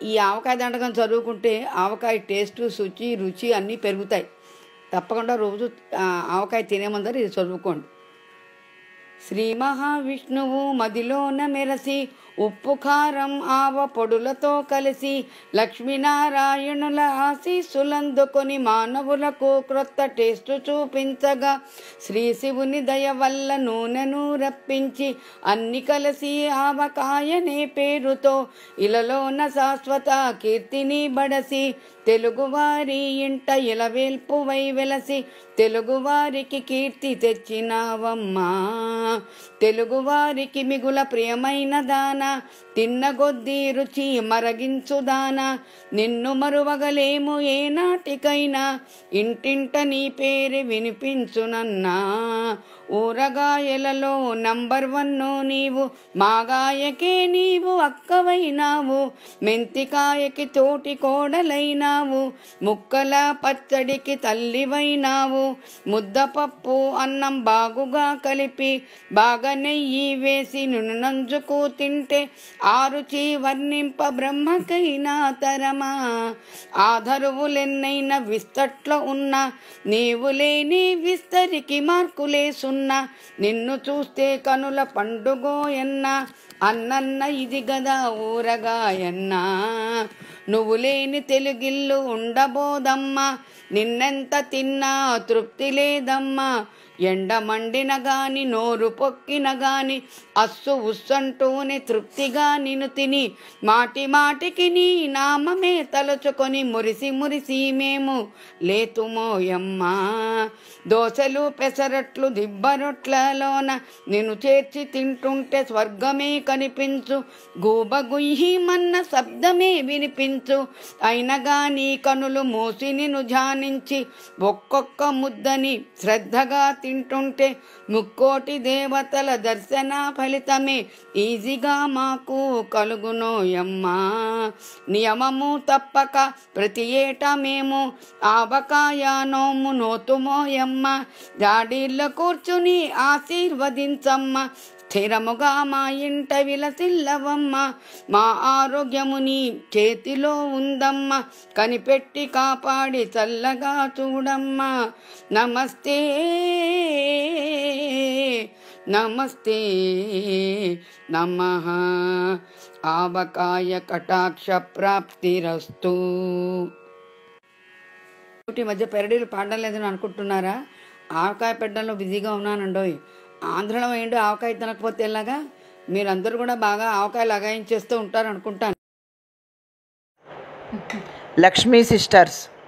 ఈ ఆవకాయ దండకం చదువుకుంటే ఆవకాయ టేస్టు శుచి రుచి అన్నీ పెరుగుతాయి. తప్పకుండా రోజు ఆవకాయ తినే ముందర ఇది చదువుకోండి. శ్రీ మహావిష్ణువు మదిలోన మెరసి ఉప్పు కారం ఆవ పొడులతో కలిసి లక్ష్మీనారాయణుల ఆశీస్సులందుకొని మానవులకు క్రొత్త టేస్టు చూపించగా శ్రీ శివుని దయ వల్ల నూనెను రప్పించి అన్ని కలిసి ఆవకాయనే పేరుతో ఇలలోన శాశ్వత కీర్తిని బడసి తెలుగువారి ఇంట ఇలవేల్పువై వెలసి తెలుగువారికి కీర్తి తెచ్చినావమ్మా. తెలుగువారికి మిగుల ప్రియమైన దాన తిన్నగొద్దీ రుచి మరగించుదాన నిన్ను మరువగలేము ఏనాటికైనా ఇంటింట నీ పేరు వినిపించునన్నా. ఊరగాయలలో నంబర్ 1 నీవు మాగాయకే నీవు అక్కవైనావు మెంతికాయకి తోటి కోడలైనావు ముక్కల పచ్చడికి తల్లివైనావు ముద్దపప్పు అన్నం బాగుగా కలిపి బాగా నెయ్యి వేసి నంజుకు తింటే ఆ రుచి వర్ణింప బ్రహ్మకైనా తరమా. ఆధరువులెన్నైనా విస్తట్లో ఉన్న నీవు లేని విస్తరికి మార్కులేసున్న నిన్ను చూస్తే కనుల పండుగోయన్న అన్నన్న ఇది గదా ఊరగాయన్నా. నువ్వు లేని తెలుగిల్లు ఉండబోదమ్మా నిన్నెంత తిన్నా తృప్తి లేదమ్మా. ఎండ మండిన గాని నోరు పొక్కిన గాని అస్సు ఉస్సంటూనే తృప్తిగా నిన్ను తిని మాటి మాటికి నీ నామమే తలుచుకొని మురిసి మురిసి మేము లేతుమోయమ్మా. దోశలు పెసరట్లు దిబ్బరొట్లలోన నిన్ను చేర్చి తింటుంటే స్వర్గమే కనిపించు గూబగుయ్యమన్న శబ్దమే వినిపించు. అయినగా నీ కనులు మూసి నిన్ను ధ్యానించి ఒక్కొక్క ముద్దని శ్రద్ధగా తింటుంటే ముక్కోటి దేవతల దర్శన ఫలితమే ఈజీగా మాకు కలుగునోయమ్మా. నియమము తప్పక ప్రతి ఏటా మేము ఆవకాయ నోము నోతుమోయమ్మ. జాడీల్లో కూర్చుని ఆశీర్వదించమ్మ స్థిరముగా మా ఇంట విలసిల్లవమ్మ. మా ఆరోగ్యము నీ చేతిలో ఉందమ్మ కనిపెట్టి కాపాడి చల్లగా చూడమ్మా. నమస్తే నమస్తే నమః. ఆవకాయ కటాక్ష ప్రాప్తిరస్తు. ఈ మధ్య పెరడీలు పాడడం లేదని అనుకుంటున్నారా? ఆవకాయ పెట్టడంలో బిజీగా ఉన్నానండోయ్. ఆంధ్రలో ఏంటో ఆవకాయ తినకపోతే ఎలాగా? మీరందరూ కూడా బాగా ఆవకాయ లగాయించేస్తూ ఉంటారు అనుకుంటాను. లక్ష్మీ సిస్టర్స్.